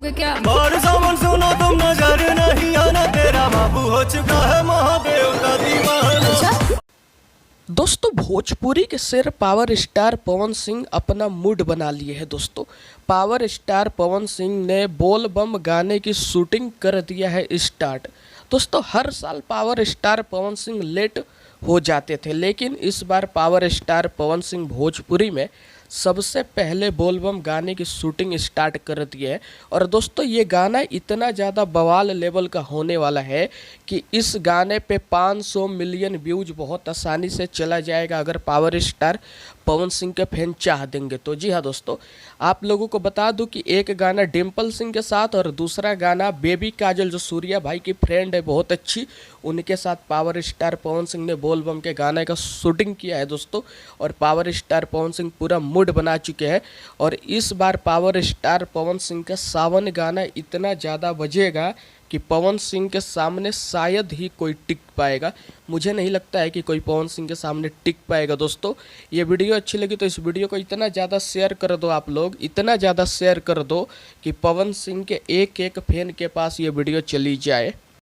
क्या और सावन सुनो तुम नजर नहीं आना, तेरा बाबू हो चुका है महादेव का दीवाना। अच्छा दोस्तों भोजपुरी के शेर पावर स्टार पवन सिंह अपना मूड बना लिए हैं। दोस्तों पावर स्टार पवन सिंह ने बोल बम गाने की शूटिंग कर दिया है स्टार्ट। दोस्तों हर साल power star Pawan Singh late हो जाते थे, लेकिन इस बार पावर स्टार पवन सिंह भोजपुरी में सबसे पहले बोलबम गाने की शूटिंग स्टार्ट कर दी है। और दोस्तों ये गाना इतना ज़्यादा बवाल लेवल का होने वाला है कि इस गाने पे 500 मिलियन व्यूज बहुत आसानी से चला जाएगा, अगर पावर स्टार पवन सिंह के फैन चाह देंगे तो। जी हाँ दोस्तों, आप लोगों को बता दूं कि एक गाना डिम्पल सिंह के साथ और दूसरा गाना बेबी काजल जो सूर्या भाई की फ्रेंड है बहुत अच्छी, उनके साथ पावर स्टार पवन सिंह ने बोलबम के गाने का शूटिंग किया है दोस्तों। और पावर स्टार पवन सिंह पूरा मूड बना चुके हैं। और इस बार पावर स्टार पवन सिंह का सावन गाना इतना ज़्यादा बजेगा कि पवन सिंह के सामने शायद ही कोई टिक पाएगा। मुझे नहीं लगता है कि कोई पवन सिंह के सामने टिक पाएगा। दोस्तों ये वीडियो अच्छी लगी तो इस वीडियो को इतना ज़्यादा शेयर कर दो, आप लोग इतना ज़्यादा शेयर कर दो कि पवन सिंह के एक एक फैन के पास ये वीडियो चली जाए।